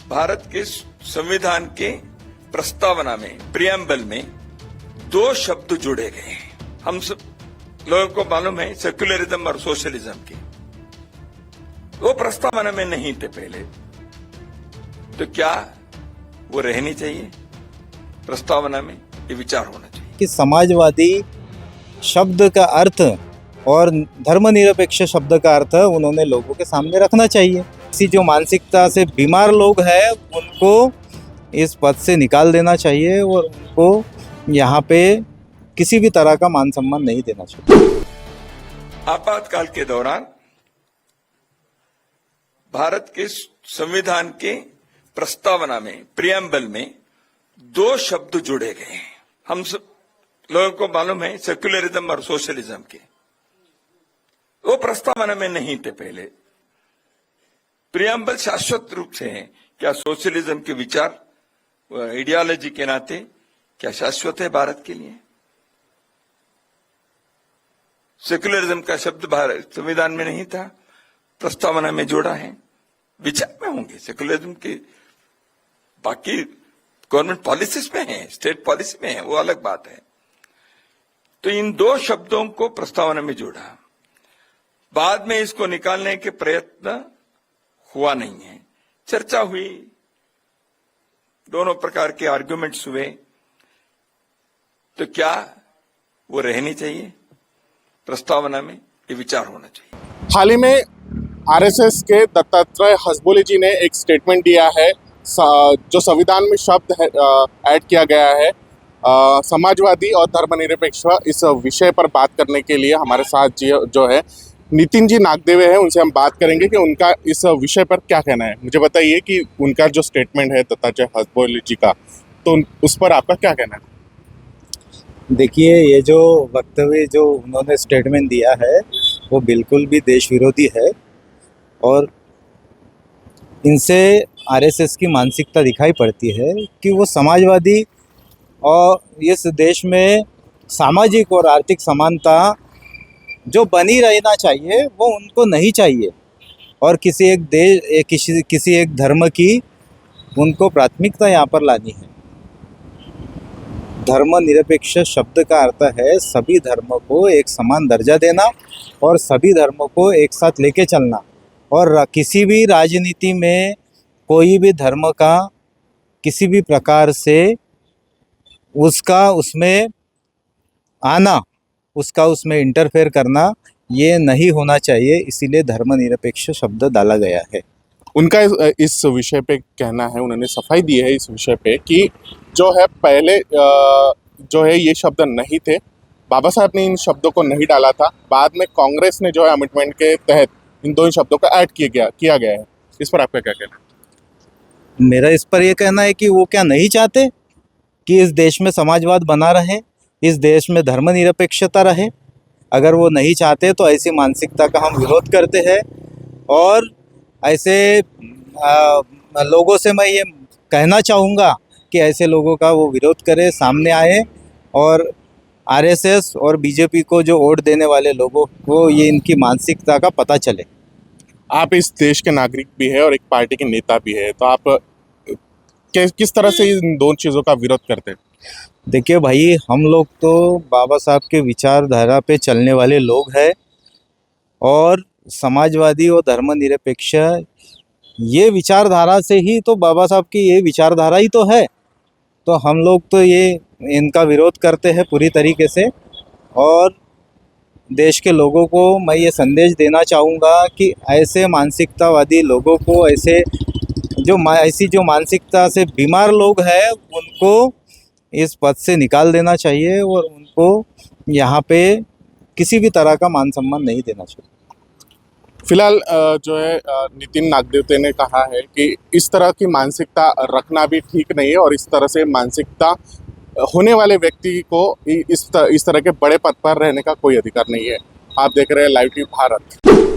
भारत के संविधान के प्रस्तावना में प्रियम्बल में दो शब्द जुड़े गए हैं। हम सब लोगों को मालूम है सेक्युलरिज्म और सोशलिज्म के, वो प्रस्तावना में नहीं थे पहले, तो क्या वो रहनी चाहिए प्रस्तावना में? ये विचार होना चाहिए कि समाजवादी शब्द का अर्थ और धर्मनिरपेक्ष शब्द का अर्थ उन्होंने लोगों के सामने रखना चाहिए। ऐसी जो मानसिकता से बीमार लोग हैं उनको इस पद से निकाल देना चाहिए और उनको यहाँ पे किसी भी तरह का मान सम्मान नहीं देना चाहिए। आपातकाल के दौरान भारत के संविधान के प्रस्तावना में प्रियम्बल में दो शब्द जुड़े गए हैं। हम सब लोगों को मालूम है सेक्युलरिज्म और सोशलिज्म के, वो प्रस्तावना में नहीं थे पहले। प्रियम्बल शाश्वत रूप से है। क्या सोशलिज्म के विचार आइडियोलॉजी के नाते क्या शाश्वत है भारत के लिए? सेक्युलरिज्म का शब्द भारत संविधान में नहीं था, प्रस्तावना में जोड़ा है। विचार में होंगे सेक्युलरिज्म के, बाकी गवर्नमेंट पॉलिसीज में है, स्टेट पॉलिसी में है, वो अलग बात है। तो इन दो शब्दों को प्रस्तावना में जोड़ा, बाद में इसको निकालने के प्रयत्न हुआ नहीं है। चर्चा हुई, दोनों प्रकार के आर्गुमेंट्स हुए, तो क्या वो रहनी चाहिए प्रस्तावना में? ये विचार होना चाहिए। हाल ही में आरएसएस के दत्तात्रेय हसबोले जी ने एक स्टेटमेंट दिया है, जो संविधान में शब्द ऐड किया गया है समाजवादी और धर्मनिरपेक्ष। इस विषय पर बात करने के लिए हमारे साथ जो है नितिन जी नागदेवे हैं, उनसे हम बात करेंगे कि उनका इस विषय पर क्या कहना है। मुझे बताइए कि उनका जो स्टेटमेंट है दत्तात्रेय हसबोले जी का, तो उस पर आपका क्या कहना है? देखिए, ये जो वक्तव्य जो उन्होंने स्टेटमेंट दिया है वो बिल्कुल भी देश विरोधी है और इनसे आरएसएस की मानसिकता दिखाई पड़ती है कि वो समाजवादी और इस देश में सामाजिक और आर्थिक समानता जो बनी रहना चाहिए वो उनको नहीं चाहिए और किसी एक देश किसी एक धर्म की उनको प्राथमिकता यहाँ पर लानी है। धर्मनिरपेक्ष शब्द का अर्थ है सभी धर्मों को एक समान दर्जा देना और सभी धर्मों को एक साथ लेके चलना, और किसी भी राजनीति में कोई भी धर्म का किसी भी प्रकार से उसका उसमें आना, उसका उसमें इंटरफेयर करना ये नहीं होना चाहिए। इसीलिए धर्मनिरपेक्ष शब्द डाला गया है। उनका इस विषय पे कहना है, उन्होंने सफाई दी है इस विषय पे कि जो है पहले जो है ये शब्द नहीं थे, बाबा साहब ने इन शब्दों को नहीं डाला था, बाद में कांग्रेस ने जो है अमेंडमेंट के तहत इन दो शब्दों को ऐड किया गया है। इस पर आपका क्या कहना है? मेरा इस पर यह कहना है कि वो क्या नहीं चाहते कि इस देश में समाजवाद बना रहे, इस देश में धर्मनिरपेक्षता रहे? अगर वो नहीं चाहते तो ऐसी मानसिकता का हम विरोध करते हैं और ऐसे लोगों से मैं ये कहना चाहूँगा कि ऐसे लोगों का वो विरोध करे, सामने आए और आरएसएस और बीजेपी को जो वोट देने वाले लोगों को ये इनकी मानसिकता का पता चले। आप इस देश के नागरिक भी है और एक पार्टी के नेता भी है, तो आप किस तरह से इन दोनों चीज़ों का विरोध करते हैं? देखिए भाई, हम लोग तो बाबा साहब के विचारधारा पे चलने वाले लोग हैं और समाजवादी और धर्मनिरपेक्ष ये विचारधारा से ही तो बाबा साहब की ये विचारधारा ही तो है। तो हम लोग तो ये इनका विरोध करते हैं पूरी तरीके से और देश के लोगों को मैं ये संदेश देना चाहूँगा कि ऐसे मानसिकतावादी लोगों को, ऐसी जो मानसिकता से बीमार लोग हैं उनको इस पद से निकाल देना चाहिए और उनको यहाँ पे किसी भी तरह का मान सम्मान नहीं देना चाहिए। फिलहाल जो है नितिन नागदेवते ने कहा है कि इस तरह की मानसिकता रखना भी ठीक नहीं है और इस तरह से मानसिकता होने वाले व्यक्ति को इस तरह के बड़े पद पर रहने का कोई अधिकार नहीं है। आप देख रहे हैं लाइव टीवी भारत।